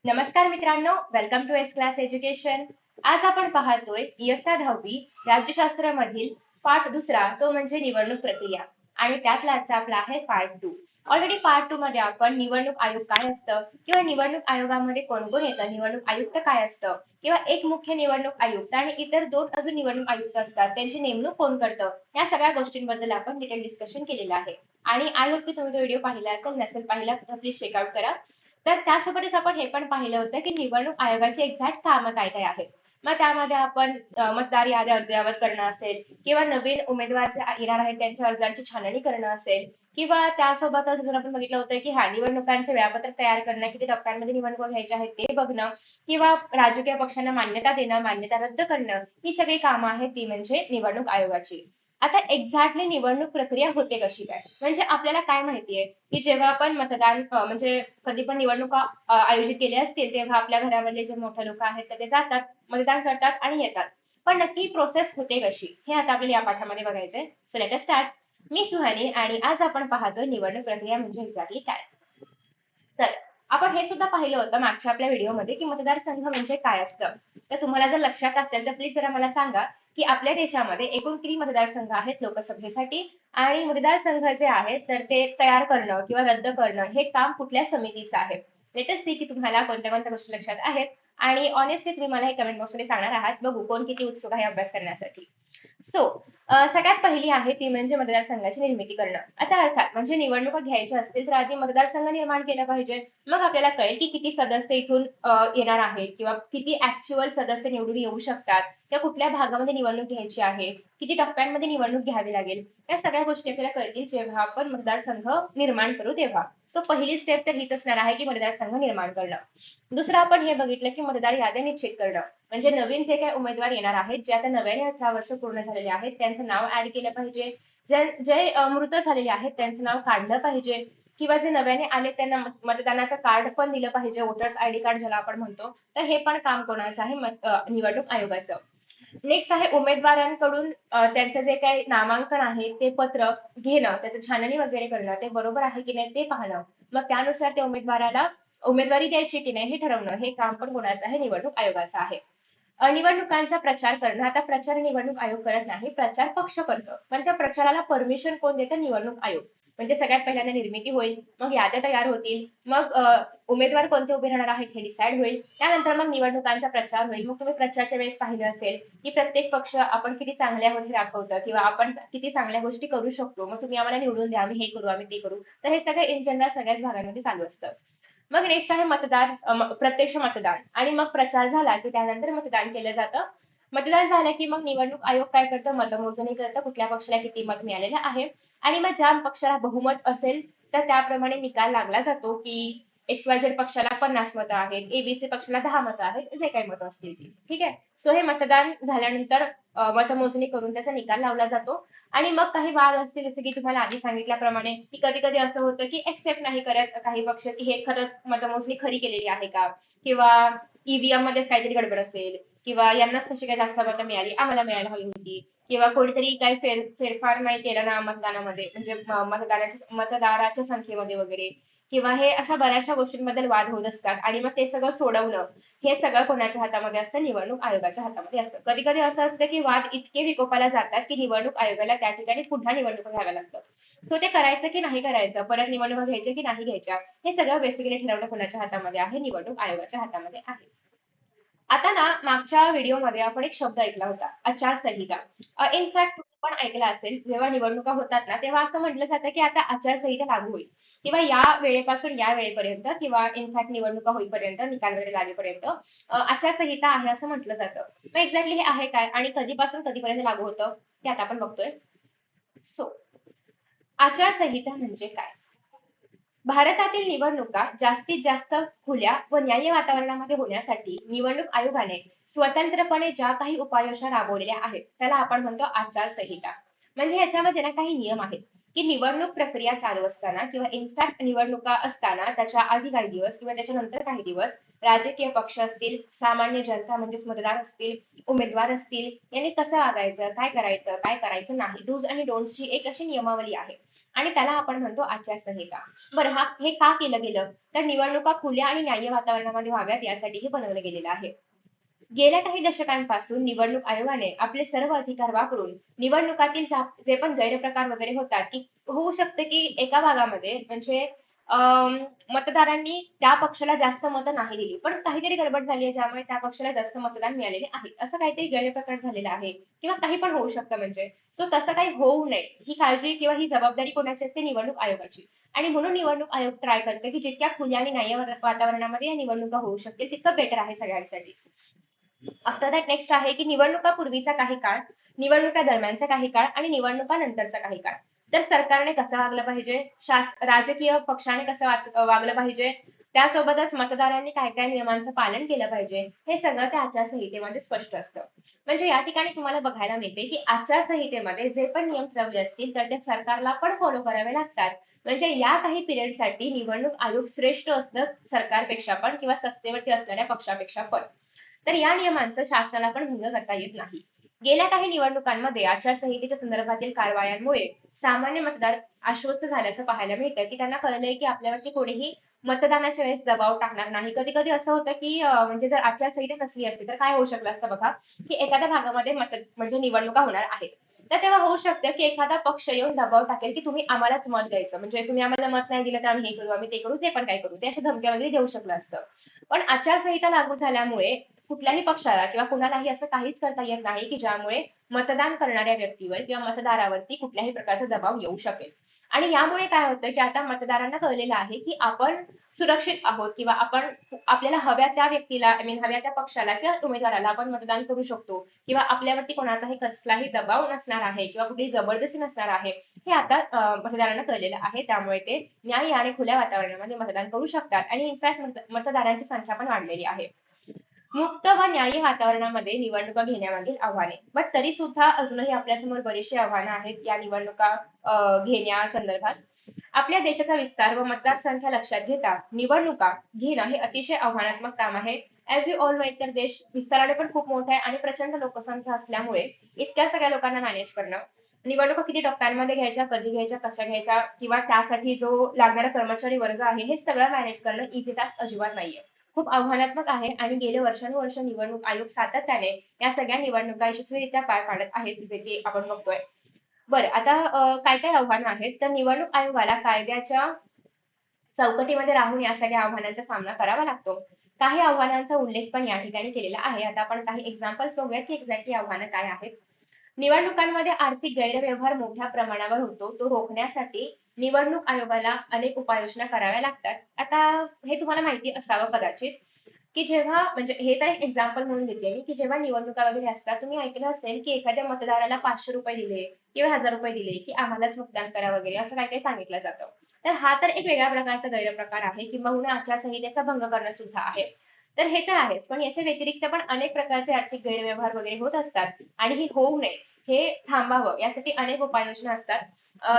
नमस्कार मित्रांनो, welcome to S class education. आज आपण पाहतोय इयत्ता 10वी राज्यशास्त्रामधील पाठ दुसरा, तो म्हणजे निवडणूक प्रक्रिया. आणि त्यातला आजचा आपला आहे पार्ट 2. ऑलरेडी पार्ट 2 मध्ये आपण निवडणूक आयोग काय असतं किंवा निवडणूक आयोगामध्ये कोण कोण येतं, निवडणूक आयुक्त काय असतं किंवा एक मुख्य निवडणूक आयुक्त आणि इतर दोन अजून निवडणूक आयुक्त असतात, त्यांची नेमणूक कोण करतं, या सगळ्या गोष्टींबद्दल आपण डिटेल डिस्कशन केलेलं आहे. आणि आय होप की तुम्ही तो व्हिडिओ पाहिला असेल, नसेल पाहिला तर प्लीज चेकआउट करा. तर त्यासोबतच आपण हे पण पाहिलं होतं की निवडणूक आयोगाची एक्झॅक्ट कामं काय काय आहेत. मग त्यामध्ये आपण मतदार याद्या अद्ययावत करणं असेल किंवा नवीन उमेदवार जे येणार आहेत त्यांच्या अर्जांची छाननी करणं असेल किंवा त्यासोबतच जर आपण बघितलं होतं की निवडणुकांचे वेळापत्रक तयार करणं, किती टप्प्यांमध्ये निवडणुका घ्यायच्या आहेत ते बघणं किंवा राजकीय पक्षांना मान्यता देणं, मान्यता रद्द करणं, ही सगळी कामं आहेत ती म्हणजे निवडणूक आयोगाची. आता एक्झॅक्टली निवडणूक प्रक्रिया होते कशी काय, म्हणजे आपल्याला काय माहितीये की जेव्हा आपण मतदान म्हणजे कधी पण निवडणुका आयोजित केल्या असतील तेव्हा आपल्या घरामधले जे मोठे लोक आहेत तर ते जातात, मतदान करतात आणि येतात. पण नक्की प्रोसेस होते कशी हे आता आपल्याला या पाठामध्ये बघायचंय. So let us start. मी सुहानी आणि आज आपण पाहतो निवडणूक प्रक्रिया म्हणजे एक्झॅक्टली काय. तर आपण हे सुद्धा पाहिलं होतं मागच्या आपल्या व्हिडिओमध्ये की मतदारसंघ म्हणजे काय असतं. तर तुम्हाला जर लक्षात असेल तर प्लीज जरा मला सांगा की आपल्या देशामध्ये एकूण किती मतदारसंघ आहेत लोकसभेसाठी आणि मतदारसंघ जे आहेत तर ते तयार करणं किंवा रद्द करणं हे काम कुठल्या समितीचं आहे. लेटेस्ट सी की तुम्हाला कोणत्या कोणत्या गोष्टी लक्षात आहेत आणि ऑनेस्टली तुम्ही मला हे कमेंट बॉक्समध्ये सांगणार आहात. बघू कोण किती उत्सुक आहे अभ्यास करण्यासाठी. सो सगळ्यात पहिली आहे ती म्हणजे मतदारसंघाची निर्मिती करणं. आता अर्थात म्हणजे निवडणुका घ्यायच्या असतील तर आधी मतदारसंघ निर्माण केला पाहिजे. मग आपल्याला कळेल की किती सदस्य इथून येणार आहेत किंवा किती ऍक्च्युअल सदस्य निवडून येऊ शकतात किंवा कुठल्या भागामध्ये निवडणूक घ्यायची आहे, किती टप्प्यांमध्ये निवडणूक घ्यावी लागेल, या सगळ्या गोष्टी आपल्याला कळतील जेव्हा आपण मतदारसंघ निर्माण करू तेव्हा. सो पहिली स्टेप तर हीच असणार आहे की मतदारसंघ निर्माण करणं. दुसरं आपण हे बघितलं की मतदार याद्या निश्चित करणं, म्हणजे नवीन जे काही उमेदवार येणार आहेत, जे आता नव्याने 18 वर्ष पूर्ण झालेले आहेत त्यांचं नाव ऍड केलं पाहिजे. जे मृत झालेले आहेत त्यांचं नाव काढलं पाहिजे किंवा जे नव्याने आले त्यांना मतदानाचं कार्ड पण दिलं पाहिजे, वोटर्स आयडी कार्ड ज्याला आपण म्हणतो. तर हे पण काम कोणाचं आहे, निवडणूक आयोगाचं. नेक्स्ट आहे उमेदवारांकडून त्यांचं जे काही नामांकन आहे ते पत्र घेणं, त्याचं छाननी वगैरे करणं, ते बरोबर आहे की नाही ते पाहणं. मग त्यानुसार त्या उमेदवाराला उमेदवारी द्यायची की नाही हे ठरवणं, हे काम पण कोणाचं आहे, निवडणूक आयोगाचं आहे. निवडणुकांचा प्रचार करणं. आता प्रचार निवडणूक आयोग करत नाही, प्रचार पक्ष करतो, पण त्या प्रचाराला परमिशन कोण देतं, निवडणूक आयोग. म्हणजे सगळ्यात पहिल्यांदा निर्मिती होईल, मग याद्या तयार होतील, मग उमेदवार कोणते उभे राहणार आहेत हे डिसाईड होईल, त्यानंतर मग निवडणुकांचा प्रचार होईल. मग तुम्ही प्रचारच्या वेळेस पाहिलं असेल की प्रत्येक पक्ष आपण किती चांगल्या गोष्टी दाखवतं किंवा आपण किती चांगल्या गोष्टी करू शकतो, मग तुम्ही आम्हाला निवडून द्या, आम्ही हे करू, आम्ही ते करू. तर हे सगळं इन जनरल सगळ्याच भागांमध्ये चालू असतं. मग नेक्स्ट आहे मतदान, प्रत्यक्ष मतदान. आणि मग प्रचार झाला की त्यानंतर मतदान केलं जातं. मतदान झालं की मग निवडणूक आयोग काय करतं, मतमोजणी करतं कुठल्या पक्षाला किती मत मिळालेलं आहे. आणि मग ज्या पक्षाला बहुमत असेल तर त्याप्रमाणे निकाल लागला जातो की XYZ पक्षाला 50 मतं आहेत, ABC पक्षाला 10 मतं आहेत, जे काही मतं असतील ती. ठीक आहे. सो हे मतदान झाल्यानंतर मतमोजणी करून त्याचा निकाल लावला जातो. आणि मग काही वाद असतील, जसं की तुम्हाला आधी सांगितल्याप्रमाणे की कधी कधी असं होतं की एक्सेप्ट नाही करत काही पक्ष की हे खरंच मतमोजणी खरी केलेली आहे का, किंवा ईव्हीएम मध्येच काहीतरी गडबड असेल किंवा यांनाच कशी काय जास्त मतं मिळाली, आम्हाला मिळायला हवी होती, किंवा कोणीतरी काही फेरफार नाही केला ना मतदानामध्ये, म्हणजे मतदाराच्या संख्येमध्ये वगैरे, किंवा हे अशा बऱ्याचशा गोष्टींबद्दल वाद होत असतात. आणि मग ते सगळं सोडवणं हे सगळं कोणाच्या हातामध्ये असतं, निवडणूक आयोगाच्या हातामध्ये असतं. कधी कधी असं असतं की वाद इतके विकोपाला जातात की निवडणूक आयोगाला त्या ठिकाणी पुन्हा निवडणुका घ्याव्या लागतात. सो ते करायचं की नाही करायचं, परत निवडणुका घ्यायच्या की नाही घ्यायच्या, हे सगळं बेसिकली ठरवणं कोणाच्या हातामध्ये आहे, निवडणूक आयोगाच्या हातामध्ये आहे. आता ना मागच्या व्हिडिओमध्ये आपण एक शब्द ऐकला होता, आचारसंहिता. इनफॅक्ट तुम्ही पण ऐकला असेल, जेव्हा निवडणुका होतात ना तेव्हा असं म्हटलं जातं की आता आचारसंहिता लागू होईल किंवा या वेळेपासून या वेळेपर्यंत किंवा इनफॅक्ट निवडणुका होईपर्यंत, निकाल वगैरे लागेपर्यंत आचारसंहिता आहे असं म्हटलं जातं. मग एक्झॅक्टली हे आहे काय आणि कधीपासून कधीपर्यंत लागू होतं ते आता आपण बघतोय. सो आचारसंहिता म्हणजे काय. भारतातील निवडणुका जास्तीत जास्त खुल्या व न्याय्य वातावरणामध्ये होण्यासाठी निवडणूक आयोगाने स्वतंत्रपणे ज्या काही उपाययोजना राबवलेल्या आहेत त्याला आपण म्हणतो आचारसंहिता. म्हणजे याच्यामध्ये ना काही नियम आहेत की निवडणूक प्रक्रिया चालू असताना किंवा इनफॅक्ट निवडणुका असताना त्याच्या आधी काही दिवस किंवा त्याच्यानंतर काही दिवस राजकीय पक्ष असतील, सामान्य जनता म्हणजेच मतदार असतील, उमेदवार असतील, यांनी कसं वागायचं, काय करायचं, काय करायचं नाही, डूज आणि डोंट्सची एक अशी नियमावली आहे. आणि त्याला आपण म्हणतो आचारसंहिता. बरं, हे का केलं गेलं? तर निवडणुका खुल्या आणि न्याय्य वातावरणामध्ये व्हाव्यात यासाठी हे बनवलं गेलेलं आहे. गेल्या काही दशकांपासून निवडणूक आयोगाने आपले सर्व अधिकार वापरून निवडणुकातील जे पण गैरप्रकार वगैरे होतात, की होऊ शकते की एका भागामध्ये म्हणजे अं, मतदारांनी त्या पक्षाला जास्त मतं नाही दिली, पण काहीतरी गडबड झाली आहे ज्यामुळे त्या पक्षाला जास्त मतदान मिळालेले आहे. असं काहीतरी गैरप्रकार झालेला आहे किंवा काही पण होऊ शकतं म्हणजे. सो तसं काही होऊ नये ही काळजी किंवा ही जबाबदारी कोणाची असते? निवडणूक आयोगाची. आणि म्हणून निवडणूक आयोग ट्राय करते की जितक्या खुल्या आणि न्याय्य वातावरणामध्ये या निवडणुका होऊ शकतील तितकं बेटर आहे सगळ्यांसाठी. आफ्टर दॅट नेक्स्ट आहे की निवडणुकापूर्वीचा काही काळ, निवडणुका दरम्यानचा काही काळ आणि निवडणुका नंतरचा काही काळ. तर सरकारने कसं वागलं पाहिजे, राजकीय पक्षाने कसं वागलं पाहिजे, त्यासोबतच मतदारांनी काय काय नियमांचं पालन केलं पाहिजे, हे सगळं त्या आचारसंहितेमध्ये स्पष्ट असतं. म्हणजे या ठिकाणी तुम्हाला बघायला मिळते की आचारसंहितेमध्ये जे पण नियम ठरवले असतील तर ते सरकारला पण फॉलो करावे लागतात. म्हणजे या काही पिरियडसाठी निवडणूक आयोग श्रेष्ठ असतं सरकारपेक्षा पण किंवा सत्तेवरती असणाऱ्या पक्षापेक्षा पण. तर या नियमांचा शासनाला पण भंग करता येत नाही. गेल्या काही निवडणुकांमध्ये आचारसंहितेच्या संदर्भातील कारवायांमुळे सामान्य मतदार आश्वस्त झाल्याचं पाहायला मिळतं, की त्यांना कळलंय की आपल्यावरती कोणीही मतदानाच्या वेळेस दबाव टाकणार नाही. कधी कधी असं होतं की म्हणजे जर आचारसंहिता नसली असती तर काय होऊ शकलं असतं बघा, की एखाद्या भागामध्ये म्हणजे निवडणुका होणार आहेत. तर तेव्हा होऊ शकतं की एखादा पक्ष येऊन दबाव टाकेल की तुम्ही आम्हालाच मत द्यायचं, म्हणजे तुम्ही आम्हाला मत नाही दिलं तर आम्ही हे करू, आम्ही ते करू, जे पण काय करू, ते अशा धमक्या वगैरे देऊ शकलं असतं. पण आचारसंहिता लागू झाल्यामुळे कुठल्याही पक्षाला किंवा कुणालाही असं काहीच करता येत नाही की ज्यामुळे मतदान करणाऱ्या व्यक्तीवर किंवा मतदारावरती कुठल्याही प्रकारचा दबाव येऊ शकेल. आणि यामुळे काय होतं की आता मतदारांना कळलेलं आहे की आपण सुरक्षित आहोत किंवा आपण आपल्याला हव्या त्या व्यक्तीला, आय मीन हव्या त्या पक्षाला किंवा उमेदवाराला आपण मतदान करू शकतो किंवा आपल्यावरती कोणाचाही कसलाही दबाव नसणार आहे किंवा कुठली जबरदस्ती नसणार आहे, हे आता मतदारांना कळलेलं आहे. त्यामुळे ते न्याय्य आणि खुल्या वातावरणामध्ये मतदान करू शकतात आणि इनफॅक्ट मतदारांची संख्या पण वाढलेली आहे. मुक्त व न्याय्य वातावरणामध्ये निवडणुका घेण्यामागील आव्हाने, बट तरी सुद्धा अजूनही आपल्यासमोर बरीचशी आव्हानं आहेत या निवडणुका घेण्यासंदर्भात. आपल्या देशाचा विस्तार व मतदारसंख्या लक्षात घेता निवडणुका घेणं हे अतिशय आव्हानात्मक काम आहे. ऍज यू ऑल नो, एकतर देश विस्ताराने पण खूप मोठा आहे आणि प्रचंड लोकसंख्या असल्यामुळे इतक्या सगळ्या लोकांना मॅनेज करणं, निवडणुका किती टप्प्यांमध्ये घ्यायच्या, कधी घ्यायच्या, कशा घ्यायच्या किंवा त्यासाठी जो लागणारा कर्मचारी वर्ग आहे हे सगळं मॅनेज करणं इझी टास्क अजिबात नाहीये. खूप आव्हानात्मक आहे आणि गेले वर्षानुवर्ष निवडणूक आयोग सातत्याने या सगळ्या निवडणुका यशस्वीरित्या पार पाडत आहेत, जे की आपण बघतोय. बरं, आता काय काय आव्हानं आहेत? तर निवडणूक आयोगाला कायद्याच्या चौकटीमध्ये राहून या सगळ्या आव्हानांचा सामना करावा लागतो. काही आव्हानांचा उल्लेख पण या ठिकाणी केलेला आहे. आता आपण काही एक्झाम्पल्स बघूयात की एक्झॅक्टली आव्हानं काय आहेत. निवडणुकांमध्ये आर्थिक गैरव्यवहार मोठ्या प्रमाणावर होतो. तो रोखण्यासाठी निवडणूक आयोगाला अनेक उपाययोजना कराव्या लागतात. आता हे तुम्हाला माहिती असावं कदाचित, की जेव्हा म्हणजे हे तर एक एक्झाम्पल म्हणून देते मी, की जेव्हा निवडणुका वगैरे असतात, तुम्ही ऐकलं असेल की एखाद्या मतदाराला ₹500 दिले किंवा ₹1000 दिले, की आम्हालाच मतदान करा वगैरे असं काही काही सांगितलं जातं. तर हा तर एक वेगळ्या प्रकारचा गैरप्रकार आहे किंबहुना आचारसंहितेचा भंग करणं सुद्धा आहे. तर हे तर आहेच. पण याच्या व्यतिरिक्त पण अनेक प्रकारचे आर्थिक गैरव्यवहार वगैरे होत असतात आणि हे होऊ नये, हे थांबावं यासाठी अनेक उपाययोजना असतात.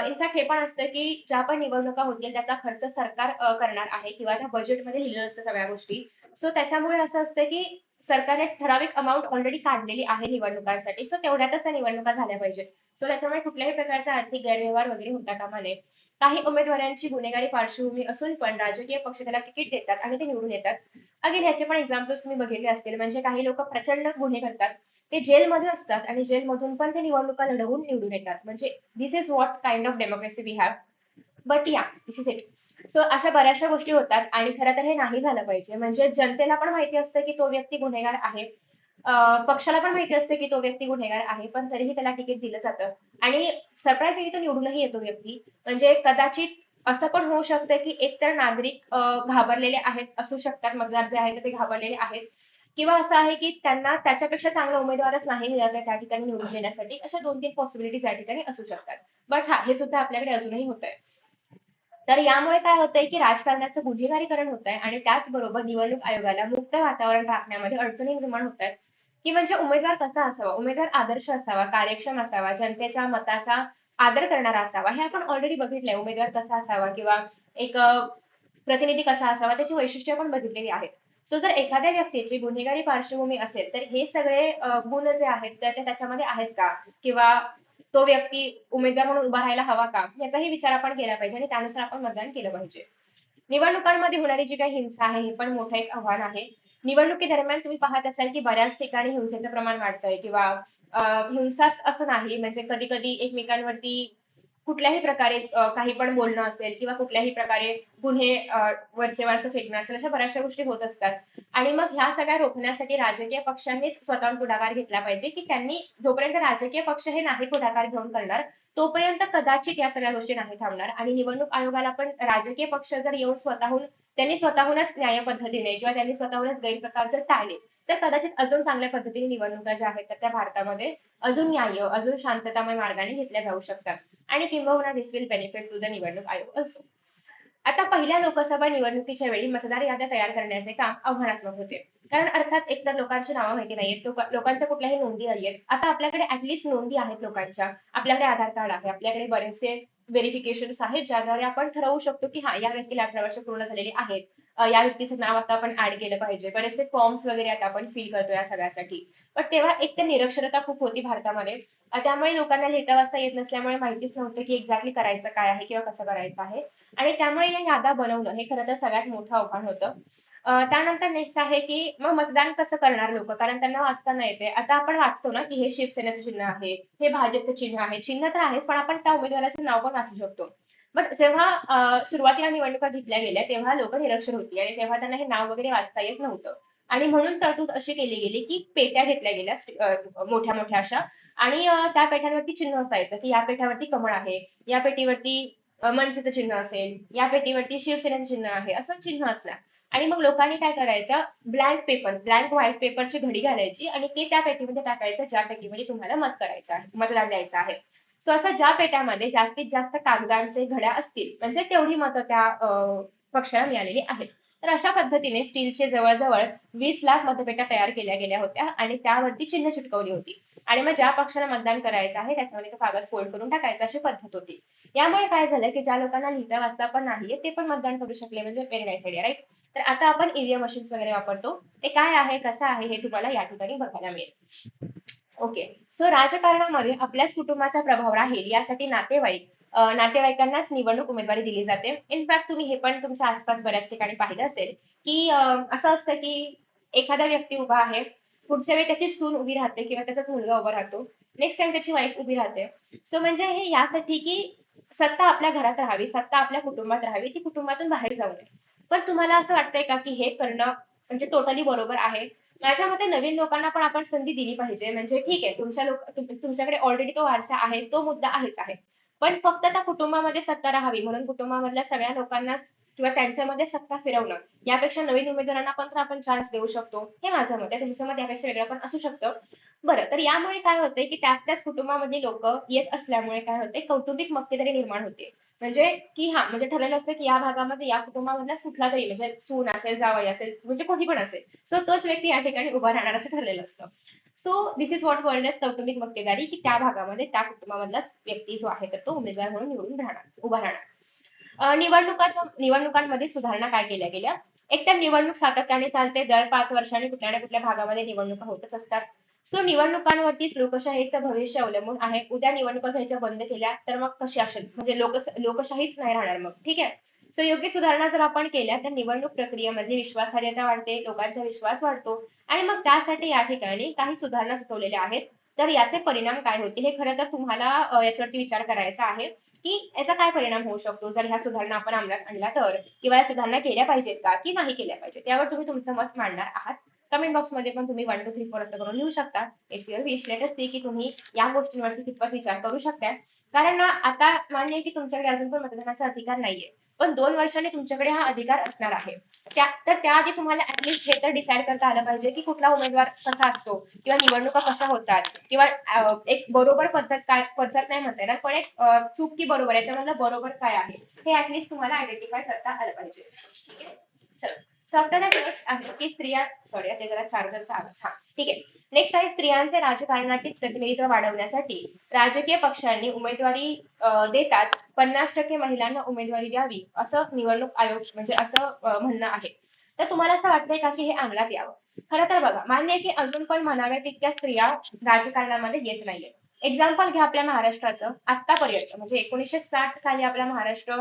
इनफॅक्ट हे पण असतं की ज्या पण निवडणुका होतील त्याचा खर्च सरकार करणार आहे किंवा त्या बजेटमध्ये लिहिलेलं असतं सगळ्या गोष्टी. सो त्याच्यामुळे असं असतं की सरकारने ठराविक अमाउंट ऑलरेडी काढलेली आहे निवडणुकांसाठी. सो तेवढ्यातच त्या निवडणुका झाल्या पाहिजेत. सो त्याच्यामुळे कुठल्याही प्रकारचा आर्थिक गैरव्यवहार वगैरे होता कामा नये. काही उमेदवारांची गुन्हेगारी पार्श्वभूमी असून पण राजकीय पक्ष त्याला तिकीट देतात आणि ते निवडून येतात. अगेन ह्याचे पण एक्झाम्पल्स तुम्ही बघितले असतील. म्हणजे काही लोक प्रचंड गुन्हे करतात. ते जेलमध्ये असतात आणि जेलमधून पण ते निवडणुका लढवून निवडून येतात. म्हणजे this is what kind of democracy we have. But या दिस इज इट. सो अशा बऱ्याचशा गोष्टी होतात आणि खरं तर हे नाही झालं पाहिजे. म्हणजे जनतेला पण माहिती असतं की तो व्यक्ती गुन्हेगार आहे. पक्षाला पण माहिती असते की तो व्यक्ती गुन्हेगार आहे, पण तरीही त्याला तिकीट दिलं जातं आणि सरप्राईझिंगली तो निवडूनही येतो व्यक्ती. म्हणजे कदाचित असं पण होऊ शकतं की एकतर नागरिक घाबरलेले आहेत, असू शकतात मतदार जे आहेत ते घाबरलेले आहेत किंवा असं आहे की त्यांना त्याच्यापेक्षा चांगला उमेदवारच नाही मिळत आहे त्या ठिकाणी निवडून येण्यासाठी. अशा 2-3 पॉसिबिलिटीज या ठिकाणी असू शकतात. बट हा, हे सुद्धा आपल्याकडे अजूनही होतंय. तर यामुळे काय होतंय की राजकारणाचं गुन्हेगारीकरण होत आहे आणि त्याचबरोबर निवडणूक आयोगाला मुक्त वातावरण राखण्यामध्ये अडचणी निर्माण होत आहेत, की म्हणजे उमेदवार कसा असावा, उमेदवार आदर्श असावा, कार्यक्षम असावा, जनतेच्या मताचा आदर करणारा असावा. हे आपण ऑलरेडी बघितलंय. उमेदवार कसा असावा किंवा एक प्रतिनिधी कसा असावा त्याची वैशिष्ट्ये पण बघितलेली आहेत. सो जर एखाद्या व्यक्तीची गुन्हेगारी पार्श्वभूमी असेल तर हे सगळे गुण जे आहेत तर ते त्याच्यामध्ये आहेत का, किंवा तो व्यक्ती उमेदवार म्हणून उभा राहायला हवा का, याचाही विचार आपण केला पाहिजे आणि त्यानुसार आपण मतदान केलं पाहिजे. निवडणुकांमध्ये होणारी जी काही हिंसा आहे हे पण मोठं एक आव्हान आहे. निवडणुकीदरम्यान तुम्ही पाहत असाल की बऱ्याच ठिकाणी हिंसेचं प्रमाण वाढतंय किंवा हिंसाच असं नाही, म्हणजे कधी कधी एकमेकांवरती कुठल्याही प्रकारे काही पण बोलणं असेल किंवा कुठल्याही प्रकारे गुन्हे वरचेवर असं फेकणं असेल, अशा बऱ्याचशा गोष्टी होत असतात. आणि मग ह्या सगळ्या रोखण्यासाठी राजकीय पक्षांनीच स्वतःहून पुढाकार घेतला पाहिजे, की त्यांनी जोपर्यंत राजकीय पक्ष हे नाही पुढाकार घेऊन करणार तोपर्यंत कदाचित या सगळ्या गोष्टी नाही थांबणार. आणि निवडणूक आयोगाला पण राजकीय पक्ष जर येऊन स्वतःहूनच न्याय पद्धतीने किंवा त्यांनी स्वतःहूनच गैरप्रकार जर टाळले तर कदाचित अजून चांगल्या पद्धतीने निवडणुका ज्या आहेत तर त्या भारतामध्ये अजून न्याय्य, अजून शांततामय मार्गाने घेतल्या जाऊ शकतात. आणि किंबहुना दिस विल बेनिफिट टू द निवडणूक आयोग असो. आता पहिल्या लोकसभा निवडणुकीच्या वेळी मतदार याद्या तयार करण्याचे काम आव्हानात्मक होते. कारण अर्थात एकतर लोकांची नावं माहिती नाहीयेत, लोकांच्या कुठल्याही नोंदी नाहीयेत. आता आपल्याकडे ऍटलिस्ट नोंदी आहेत लोकांच्या, आपल्याकडे आधार कार्ड आहे, आपल्याकडे बरेचसे व्हेरिफिकेशन्स आहेत ज्याद्वारे आपण ठरवू शकतो की हा, या व्यक्तीला 18 वर्ष पूर्ण झालेली आहेत. या व्यक्तीचं नाव आता आपण ऍड केलं पाहिजे. बरेचसे फॉर्म्स वगैरे आता आपण फिल करतो या सगळ्यासाठी. पण तेव्हा एक तर निरक्षरता खूप होती भारतामध्ये. त्यामुळे लोकांना लिहिता वाचता येत नसल्यामुळे माहितीच नव्हतं की एक्झॅक्टली करायचं काय आहे किंवा कसं करायचं आहे. आणि त्यामुळे या याद्या बनवणं हे खरं तर सगळ्यात मोठं आव्हान होतं. त्यानंतर नेक्स्ट आहे की मग मतदान कसं करणार लोक, कारण त्यांना वाचता नाही येते. आता आपण वाचतो ना की हे शिवसेनेचं चिन्ह आहे, हे भाजपचं चिन्ह आहे. चिन्ह तर आहेच, पण आपण त्या उमेदवाराचं नाव पण वाचू शकतो. बट जेव्हा सुरुवातीला निवडणुका घेतल्या गेल्या तेव्हा लोक निरक्षर होती आणि तेव्हा त्यांना हे नाव वगैरे वाचता येत नव्हतं. आणि म्हणून तरतूद अशी केली गेली की पेट्या घेतल्या गेल्या मोठ्या मोठ्या अशा. आणि त्या पेट्यांवरती चिन्ह असायचं की या पेट्यावरती कमळ आहे, या पेटीवरती मनसेचं चिन्ह असेल, या पेटीवरती शिवसेनेचं चिन्ह आहे, असं चिन्ह असणार. आणि मग लोकांनी काय करायचं, ब्लँक व्हाईट पेपरची घडी घालायची आणि ते त्या पेटीमध्ये टाकायचं ज्या पेटीमध्ये तुम्हाला मतदान द्यायचं आहे. सो आता ज्या पेट्यामध्ये जास्तीत जास्त कागदांचे घड्या असतील म्हणजे तेवढी मतं त्या पक्षाला मिळालेली आहेत. तर अशा पद्धतीने स्टीलचे जवळजवळ 20 लाख मतपेट्या तयार केल्या गेल्या होत्या आणि त्यावरती चिन्ह चिटकवली होती. आणि मग ज्या पक्षाला मतदान करायचं आहे त्याच्यामध्ये तो कागद फोल्ड करून टाकायचा, अशी पद्धत होती. यामुळे काय झालं की ज्या लोकांना लिहिता वाचता पण नाहीये ते पण मतदान करू शकले, म्हणजे व्हेरी नाईस आयडिया, राईट. तर आता आपण ईव्हीएम मशीन्स वगैरे वापरतो. ते काय आहे, कसं आहे, हे तुम्हाला या ठिकाणी बघायला मिळेल. ओके. सो राजकारणामध्ये आपल्याच कुटुंबाचा प्रभाव राहील यासाठी नातेवाईकांनाच निवडणूक उमेदवारी दिली जाते. इनफॅक्ट तुम्ही हे पण तुमच्या आसपास बऱ्याच ठिकाणी पाहिलं असेल की असं असतं की एखादा व्यक्ती उभा आहे, पुढच्या वेळी त्याची सून उभी राहते किंवा त्याचाच मुलगा उभा राहतो, नेक्स्ट टाइम त्याची वाईफ उभी राहते. सो म्हणजे हे यासाठी की सत्ता आपल्या घरात राहावी, सत्ता आपल्या कुटुंबात राहावी, ती कुटुंबातून बाहेर जाऊ नये. पण तुम्हाला असं वाटतंय का की हे करणं म्हणजे टोटली बरोबर आहे? माझ्या मते नवीन लोकांना पण आपण संधी दिली पाहिजे. म्हणजे ठीक आहे, तुमच्याकडे ऑलरेडी तो वारसा आहे, तो मुद्दा आहेच आहे. पण फक्त त्या कुटुंबामध्ये सत्ता राहावी म्हणून कुटुंबामधल्या सगळ्या लोकांना किंवा त्यांच्यामध्ये सत्ता फिरवणं, यापेक्षा नवीन उमेदवारांना पण तर आपण चान्स देऊ शकतो. हे माझं मत आहे. तुमचं मत यापेक्षा वेगळं पण असू शकतं. बरं, तर यामुळे काय होतंय की त्याच त्याच कुटुंबामधली लोक येत असल्यामुळे काय होते, कौटुंबिक मक्तेदारी निर्माण होते. म्हणजे की हा, म्हणजे ठरलेलं असतं की या भागामध्ये या कुटुंबामधलाच कुठला तरी, म्हणजे सून असेल, जावई असेल, म्हणजे कोणी पण असेल, सो तोच व्यक्ती या ठिकाणी उभा राहणार असं ठरलेलं असतं. So this is what called as कौटुंबिक मक्तेदारी, की त्या भागामध्ये त्या कुटुंबामधलाच व्यक्ती जो आहे तर तो उमेदवार म्हणून उभा राहणार. निवडणुकांमध्ये सुधारणा काय केल्या गेल्या? एकतर निवडणूक सातत्याने चालते. दर 5 वर्षांनी कुठल्या ना कुठल्या भागामध्ये निवडणुका होतच असतात. सो निवडणुकांवरतीच लोकशाहीचं भविष्य अवलंबून आहे. उद्या निवडणुका घ्यायच्या बंद केल्या तर मग कशी असेल, म्हणजे लोकशाहीच नाही राहणार मग, ठीक आहे. सो योग्य सुधारणा जर आपण केल्या तर निवडणूक प्रक्रियेमध्ये विश्वासार्हता वाढते, लोकांचा विश्वास वाढतो. आणि मग त्यासाठी या ठिकाणी काही सुधारणा सुचवलेल्या आहेत. तर याचे परिणाम काय होतील हे खरं तर तुम्हाला याच्यावरती विचार करायचा आहे की याचा काय परिणाम होऊ शकतो जर ह्या सुधारणा आपण अंमलात आणल्या तर, किंवा या सुधारणा केल्या पाहिजेत का की नाही केल्या पाहिजेत, यावर तुम्ही तुमचं मत मांडणार आहात. कमेंट बॉक्समध्ये पण तुम्ही 1 2 3 4 असं करून लिहू शकता. It's your wish. Let us see की तुम्ही या गोष्टींवरती कितपत विचार करू शकता. कारण ना आता मान्य आहे की तुमच्याकडे अजून पण मतदानाचा अधिकार नाहीये, पण 2 वर्षांनी तुमच्याकडे हा अधिकार असणार आहे. तर त्याआधी तुम्हाला ऍटलीस्ट हे तर डिसाईड करता आलं पाहिजे की कुठला उमेदवार कसा असतो किंवा निवडणुका कशा होतात किंवा एक बरोबर पद्धत नाही म्हणता येणार, पण एक चूक की बरोबर याच्यामधलं बरोबर काय आहे हे ऍटलीस्ट तुम्हाला आयडेंटिफाय करता आलं पाहिजे. ठीक आहे, चलो. सो आफ्टर दॅट नेक्स्ट आहे की स्त्रिया, सॉरी ते जरा चार्जरचा आवाज, हा ठीक आहे. नेक्स्ट आहे स्त्रियांचे राजकारणातील प्रतिनिधित्व वाढवण्यासाठी राजकीय पक्षांनी उमेदवारी देताच 50% महिलांना उमेदवारी द्यावी असं निवडणूक आयोग म्हणजे असं म्हणणं आहे. तर तुम्हाला असं वाटतंय का की हे अंमलात यावं? खरं तर बघा, मान्य आहे की अजून पण म्हणाव्या तितक्या स्त्रिया राजकारणामध्ये येत नाहीये. एक्झाम्पल घ्या आपल्या महाराष्ट्राचं. आतापर्यंत म्हणजे 1960 साली आपला महाराष्ट्र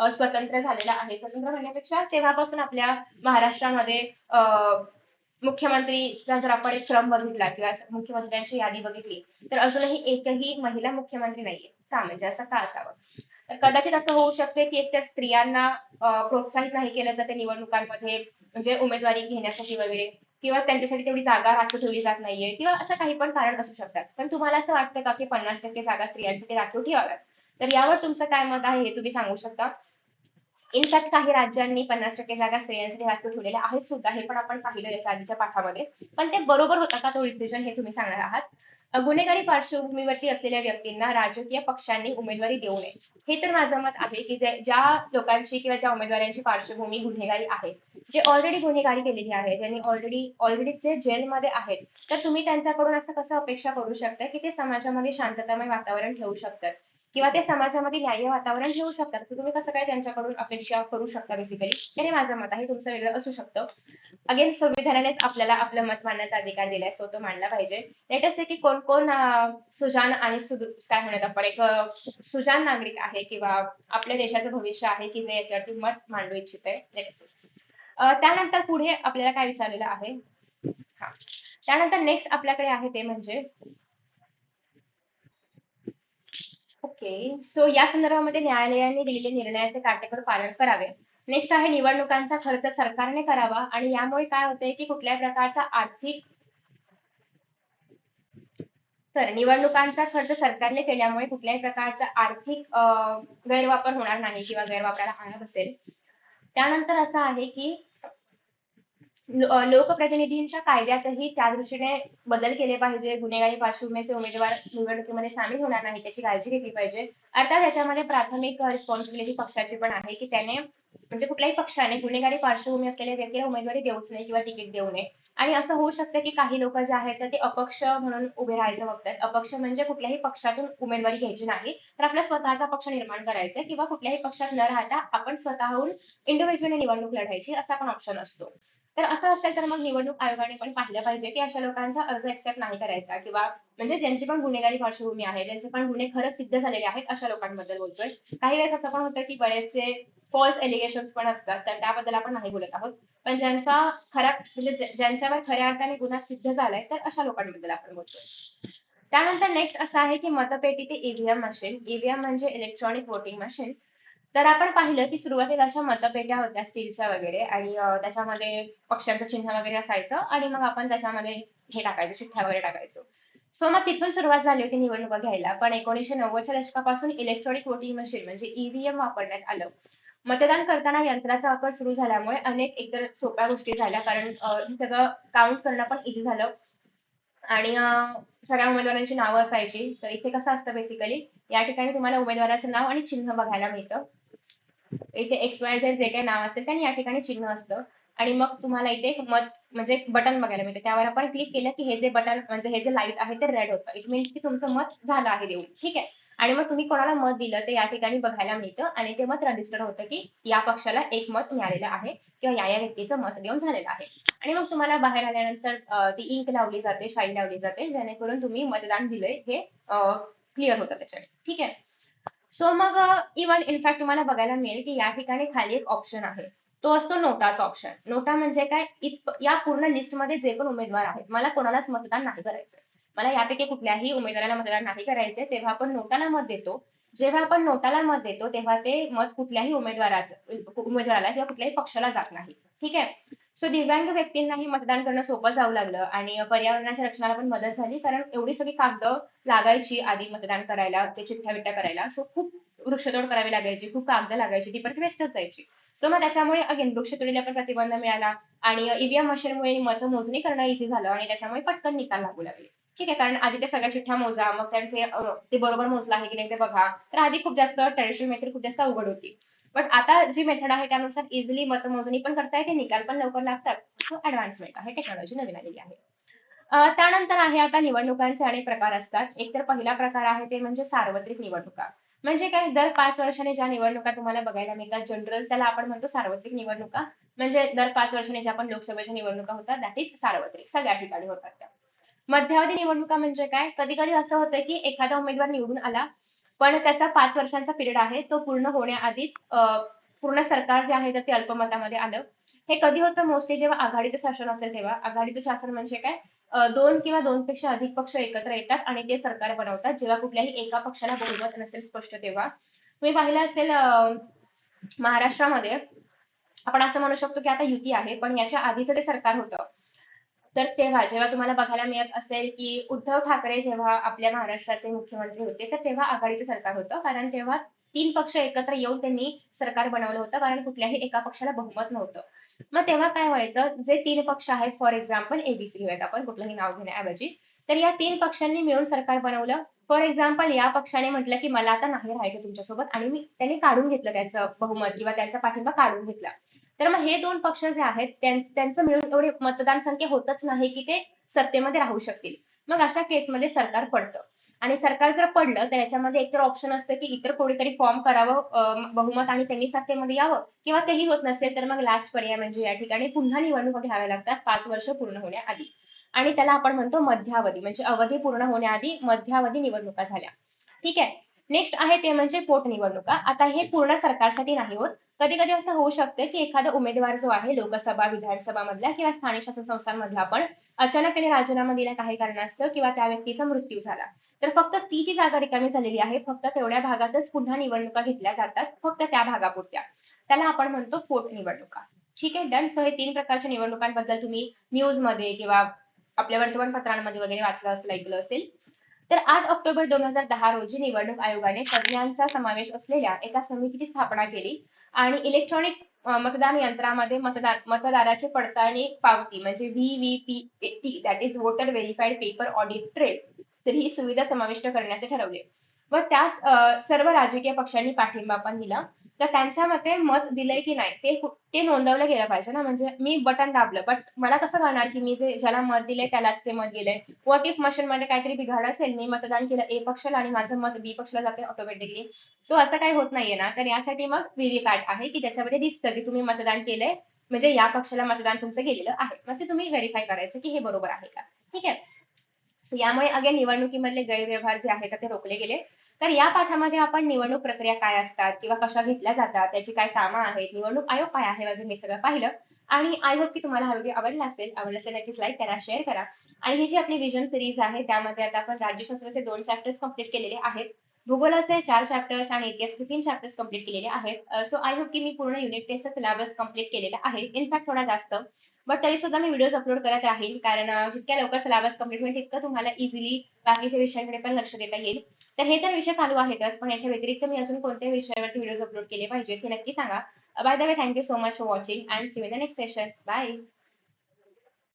स्वतंत्र झालेला आहे. स्वतंत्र म्हणण्यापेक्षा तेव्हापासून आपल्या महाराष्ट्रामध्ये मुख्यमंत्रीचा जर आपण एक क्रम बघितला किंवा मुख्यमंत्र्यांची यादी बघितली तर अजूनही एकही महिला मुख्यमंत्री नाहीये. का म्हणजे असं का असावं? तर कदाचित असं होऊ शकते की एकतर स्त्रियांना प्रोत्साहित नाही केलं जाते निवडणुकांमध्ये म्हणजे उमेदवारी घेण्यासाठी वगैरे किंवा त्यांच्यासाठी तेवढी जागा राखीव ठेवली जात नाहीये किंवा असं काही पण कारण असू शकतात. पण तुम्हाला असं वाटतं का की 50% जागा स्त्रियांसाठी राखीव ठेवाव्यात? तर यावर तुमचं काय मत आहे हे तुम्ही सांगू शकता. इनफॅक्ट काही राज्यांनी 50% जागा स्त्रियांसाठी राखीव ठेवलेल्या आहेत सुद्धा. हे पण आपण पाहिलं याच्या आधीच्या पाठामध्ये. पण ते बरोबर होता का तो डिसिजन हे तुम्ही सांगणार आहात. गुन्हेगारी पार्श्वभूमीवरती असलेल्या व्यक्तींना राजकीय पक्षांनी उमेदवारी देऊ नये. हे तर माझं मत आहे की ज्या लोकांची किंवा ज्या उमेदवारांची पार्श्वभूमी गुन्हेगारी आहे, जे ऑलरेडी गुन्हेगारी केलेली आहे, ज्यांनी ऑलरेडी जे जेलमध्ये आहेत, तर तुम्ही त्यांच्याकडून असं कसं अपेक्षा करू शकता की ते समाजामध्ये शांततामय वातावरण ठेवू शकतात किंवा ते समाजामध्ये न्याय्य वातावरण ठेवू शकतात. असं तुम्ही कसं काय त्यांच्याकडून अपेक्षा करू शकता बेसिकली. हे माझं मत आहे. तुमचं वेगळं असू शकतं. अगेन संविधानानेच आपल्याला आपलं मत मांडण्याचा अधिकार दिलाय सो तो मांडला पाहिजे. लेट अस से की कोण कोण सुजाण आणि काय म्हणत आपण एक सुजाण नागरिक आहे किंवा आपल्या देशाचं भविष्य आहे की जे याच्यावरती मत मांडू इच्छित आहे. लेट अस से. त्यानंतर पुढे आपल्याला काय विचारलेलं आहे. हा त्यानंतर नेक्स्ट आपल्याकडे आहे ते म्हणजे ओके. सो या संदर्भामध्ये न्यायालयाने दिलेले निर्णयाचे काटेकोर पालन करावे. नेक्स्ट आहे निवडणुकांचा खर्च सरकारने करावा आणि यामुळे काय होतंय की कुठल्याही प्रकारचा आर्थिक तर निवडणुकांचा खर्च सरकारने केल्यामुळे कुठल्याही प्रकारचा आर्थिक गैरवापर होणार नाही किंवा गैरवापराला आळा बसेल. त्यानंतर असं आहे की लोकप्रतिनिधींच्या कायद्यातही त्या दृष्टीने बदल केले पाहिजे. गुन्हेगारी पार्श्वभूमीचे उमेदवार निवडणुकीमध्ये सामील होणार नाही त्याची काळजी घेतली पाहिजे. अर्थात याच्यामध्ये प्राथमिक रिस्पॉन्सिबिलिटी पक्षाची पण आहे की त्याने म्हणजे कुठल्याही पक्षाने गुन्हेगारी पार्श्वभूमी असलेल्या व्यक्तीला उमेदवारी देऊच नये किंवा तिकीट देऊ नये. आणि असं होऊ शकतं की काही लोक जे आहेत तर ते अपक्ष म्हणून उभे राहायचं बघतात. अपक्ष म्हणजे कुठल्याही पक्षातून उमेदवारी घ्यायची नाही तर आपला स्वतःचा पक्ष निर्माण करायचा किंवा कुठल्याही पक्षात न राहता आपण स्वतःहून इंडिव्हिज्युअली निवडणूक लढायची असा पण ऑप्शन असतो. तर असं असेल तर मग निवडणूक आयोगाने पण पाहिलं पाहिजे की अशा लोकांचा अर्ज एक्सेप्ट नाही करायचा किंवा म्हणजे ज्यांची पण गुन्हेगारी पार्श्वभूमी आहे, ज्यांचे पण गुन्हे खरंच सिद्ध झालेले आहेत अशा लोकांबद्दल बोलतोय. काही वेळेस असं पण होतं की बरेचसे फॉल्स एलिगेशन्स पण असतात तर त्याबद्दल आपण नाही बोलत आहोत. पण ज्यांचा खरा म्हणजे ज्यांच्यावर खऱ्या अर्थाने गुन्हा सिद्ध झालाय तर अशा लोकांबद्दल आपण बोलतोय. त्यानंतर नेक्स्ट असं आहे की मतपेटी ते ईव्हीएम मशीन. ईव्हीएम म्हणजे इलेक्ट्रॉनिक वोटिंग मशीन. तर आपण पाहिलं की सुरुवातीला अशा मतपेट्या होत्या स्टीलच्या वगैरे आणि त्याच्यामध्ये पक्ष्यांचं चिन्ह वगैरे असायचं आणि मग आपण त्याच्यामध्ये हे टाकायचो, चिठ्ठ्या वगैरे टाकायचो. सो मग तिथून सुरुवात झाली होती निवडणुका घ्यायला. पण 1990च्या दशकापासून इलेक्ट्रॉनिक वोटिंग मशीन म्हणजे ईव्हीएम वापरण्यात आलं. मतदान करताना यंत्राचा वापर सुरू झाल्यामुळे अनेक एकतर सोप्या गोष्टी झाल्या कारण हे सगळं काउंट करणं पण इझी झालं आणि सगळ्या उमेदवारांची नावं असायची. तर इथे कसं असतं बेसिकली या ठिकाणी तुम्हाला उमेदवाराचं नाव आणि चिन्ह बघायला मिळतं. इथे एक्स वाय झेड जे काही नाव असेल त्यांनी या ठिकाणी चिन्ह असतं आणि मग तुम्हाला इथे एक मत म्हणजे एक बटन बघायला मिळतं. त्यावर आपण क्लिक केलं की हे जे बटन म्हणजे हे जे लाईट आहे ते रेड होतं. इट मीन्स की तुमचं मत झालं आहे देऊन. ठीक आहे. आणि मग तुम्ही कोणाला मत दिलं ते या ठिकाणी बघायला मिळतं आणि ते मत रजिस्टर होतं की या पक्षाला एक मत मिळालेलं आहे किंवा या व्यक्तीचं मत देऊन झालेलं आहे. आणि मग तुम्हाला बाहेर आल्यानंतर ती इंक लावली जाते, शाई लावली जाते जेणेकरून तुम्ही मतदान दिलंय हे क्लिअर होतं त्याच्याने. ठीक आहे. सो मग इव्हन इनफॅक्ट तुम्हाला बघायला मिळेल की या ठिकाणी खाली एक ऑप्शन आहे. तो असतो नोटाचा ऑप्शन. नोटा म्हणजे काय? या पूर्ण लिस्टमध्ये जे पण उमेदवार आहेत, मला कोणालाच मतदान नाही करायचंय. मला यापैकी कुठल्याही उमेदवाराला मतदान नाही करायचंय. तेव्हा आपण नोटाला मत देतो. जेव्हा आपण नोटाला मत देतो, तेव्हा ते मत कुठल्याही उमेदवाराला किंवा कुठल्याही पक्षाला जात नाही. ठीक आहे. सो दिव्यांग व्यक्तींनाही मतदान करणं सोपं जाऊ लागलं आणि पर्यावरणाच्या रक्षणाला पण मदत झाली कारण एवढी सगळी कागद लागायची आधी मतदान करायला, ते चिठ्ठ्या-बिठ्ठ्या करायला. सो खूप वृक्षतोड करावी लागायची, खूप कागद लागायची, ती परत वेस्टच जायची. सो मग त्याच्यामुळे अगेन वृक्षतोडीला पण प्रतिबंध मिळाला आणि ईव्हीएम मशीनमुळे मतमोजणी करणं इझी झालं आणि त्याच्यामुळे पटकन निकाल लागू लागले. ठीक आहे. कारण आधी ते सगळ्या चिठ्ठ्या मोजा, मग त्यांचे ते बरोबर मोजलं आहे की नाही ते बघा. तर आधी खूप जास्त ट्रॅडिशनल मेथड खूप जास्त अवघड होती. पण आता जी मेथड आहे त्यानुसार इझिली मतमोजणी पण करता येते, निकाल पण लवकर लागतात. सो ऍडव्हान्समेंट आहे, टेक्नॉलॉजी नवीन आलेली आहे. त्यानंतर आहे आता निवडणुकांचे अनेक प्रकार असतात. एक तर पहिला प्रकार आहे ते म्हणजे सार्वत्रिक निवडणुका. म्हणजे काय दर 5 वर्षांनी ज्या निवडणुका तुम्हाला बघायला मिळतात जनरल त्याला आपण म्हणतो सार्वत्रिक निवडणुका. म्हणजे दर 5 वर्षांनी ज्या पण लोकसभेच्या निवडणुका होतात दॅट इज सार्वत्रिक. सगळ्या ठिकाणी होतात त्या. मध्यावधी निवडणुका म्हणजे काय? कधी कधी असं होतं की एखादा उमेदवार निवडून आला, पण त्याचा 5 वर्षांचा पिरियड आहे तो पूर्ण होण्याआधीच पूर्ण सरकार जे आहे तर ते अल्पमतामध्ये आलं. हे कधी होतं? मोस्टली जेव्हा आघाडीचं शासन असेल तेव्हा. आघाडीचं शासन म्हणजे काय? दोन किंवा दोनपेक्षा अधिक पक्ष एकत्र येतात आणि ते सरकार बनवतात, जेव्हा कुठल्याही एका पक्षाला बहुमत नसेल स्पष्ट तेव्हा. तुम्ही पाहिलं असेल महाराष्ट्रामध्ये आपण असं म्हणू शकतो की आता युती आहे, पण याच्या आधीचं जे सरकार होतं, तर तेव्हा जेव्हा तुम्हाला बघायला मिळत असेल की उद्धव ठाकरे जेव्हा आपल्या महाराष्ट्राचे मुख्यमंत्री होते, तर तेव्हा आघाडीचं सरकार होतं. कारण तेव्हा 3 पक्ष एकत्र येऊन त्यांनी सरकार बनवलं होतं, कारण कुठल्याही एका पक्षाला बहुमत नव्हतं. मग तेव्हा काय व्हायचं? जे 3 पक्ष आहेत, फॉर एक्झाम्पल एबीसी घेऊयात आपण कुठलंही नाव घेण्याऐवजी, तर या 3 पक्षांनी मिळून सरकार बनवलं. फॉर एक्झाम्पल या पक्षाने म्हटलं की मला आता नाही राहायचं तुमच्यासोबत आणि त्यांनी काढून घेतलं त्यांचं बहुमत किंवा त्यांचा पाठिंबा काढून घेतला. तर मग हे 2 पक्ष जे आहेत त्यांचं मिळून एवढे मतदान संख्या होतच नाही की ते सत्तेमध्ये राहू शकतील. मग अशा केसमध्ये सरकार पडतं. आणि सरकार जर पडलं तर याच्यामध्ये एकतर ऑप्शन असतं की इतर कोणीतरी फॉर्म करावं बहुमत आणि त्यांनी सत्तेमध्ये यावं, किंवा तेही होत नसेल तर मग लास्ट पर्याय म्हणजे या ठिकाणी पुन्हा निवडणुका घ्याव्या लागतात 5 वर्ष पूर्ण होण्याआधी. आणि त्याला आपण म्हणतो मध्यावधी, म्हणजे अवधी पूर्ण होण्याआधी मध्यावधी निवडणुका झाल्या. ठीक आहे. नेक्स्ट आहे ते म्हणजे पोटनिवडणुका. आता हे पूर्ण सरकारसाठी नाही होत. कधी कधी असं होऊ शकतं की एखादा उमेदवार जो आहे लोकसभा विधानसभा मधला किंवा स्थानिक शासन संस्थांमधला पण अचानक त्याने राजीनामा दिला काही कारणास्तव किंवा त्या व्यक्तीचा मृत्यू झाला, तर फक्त ती जी जागा रिकामी झालेली आहे फक्त तेवढ्या भागातच पुन्हा निवडणुका घेतल्या जातात, फक्त त्या भागापुरत्या. त्याला आपण म्हणतो पोटनिवडणुका. ठीक आहे, डन. सो हे 3 प्रकारच्या निवडणुकांबद्दल तुम्ही न्यूज मध्ये किंवा आपल्या वर्तमानपत्रांमध्ये वगैरे वाचलं असेल, ऐकलं असेल. तर 8 ऑक्टोबर 2010 रोजी निवडणूक आयोगाने तज्ज्ञांचा समावेश असलेल्या एका समितीची स्थापना केली आणि इलेक्ट्रॉनिक मतदान यंत्रामध्ये मतदाराची पडताळणी पावती म्हणजे VVPAT, that is voter verified paper audit trail, तर ही सुविधा समाविष्ट करण्याचे ठरवले. व त्यास सर्व राजकीय पक्षांनी पाठिंबा पण दिला. तर त्यांच्या मते मत दिलंय की नाही ते नोंदवलं गेलं पाहिजे ना. म्हणजे मी बटन दाबलं, बट मला कसं कळणार की मी जे ज्याला मत दिलंय त्यालाच ते मत दिलंय? व्हॉट इफ मशीन मध्ये काहीतरी बिघाड असेल, मी मतदान केलं ए पक्षाला आणि माझं मत बी पक्षाला जाते ऑटोमॅटिकली. सो असं काही होत नाहीये ना. तर यासाठी मग व्हीव्हीपॅट आहे की ज्याच्यामध्ये दिसतं की तुम्ही मतदान केलंय, म्हणजे या पक्षाला मतदान तुमचं गेलेलं आहे. मग ते तुम्ही व्हेरीफाय करायचं की हे बरोबर आहे का. ठीक आहे. सो यामुळे अगेन निवडणुकीमधले गैरव्यवहार जे आहेत ते रोखले गेले. तर या पाठामध्ये आपण निवडणूक प्रक्रिया काय असतात किंवा कशा घेतल्या जातात, त्याची काय कामं आहेत, निवडणूक आयोग काय आहे वगैरे हे सगळं पाहिलं. आणि आय होप की तुम्हाला हा व्हिडिओ आवडला असेल. आवडला असेल नक्कीच लाईक करा, शेअर करा. आणि ही जी आपली विजन सिरीज आहे त्यामध्ये आता आपण राज्यशास्त्राचे 2 चॅप्टर्स कंप्लीट केलेले आहेत. भूगोलाचे 4 चॅप्टर्स आणि इतिहासाचे 3 चॅप्टर्स कंप्लीट केलेले आहेत. सो आय होप की मी पूर्ण युनिट टेस्टचा सिलेबस कंप्लीट केलेला आहे, इनफॅक्ट थोडा जास्त. बट तरी सुद्धा मी व्हिडिओज अपलोड करत राहील, कारण जितक्या लवकर सिलेबस कंप्लीट होईल तितकं तुम्हाला इझिली बाकीच्या विषयांकडे पण लक्ष देता येईल. तर हे तर विषय चालू आहेतच, पण याच्या व्यतिरिक्त मी अजून कोणत्या विषयावरती व्हिडिओज अपलोड केले पाहिजेत हे नक्की सांगा. By the way, thank you so much for watching and see you in the next session. Bye.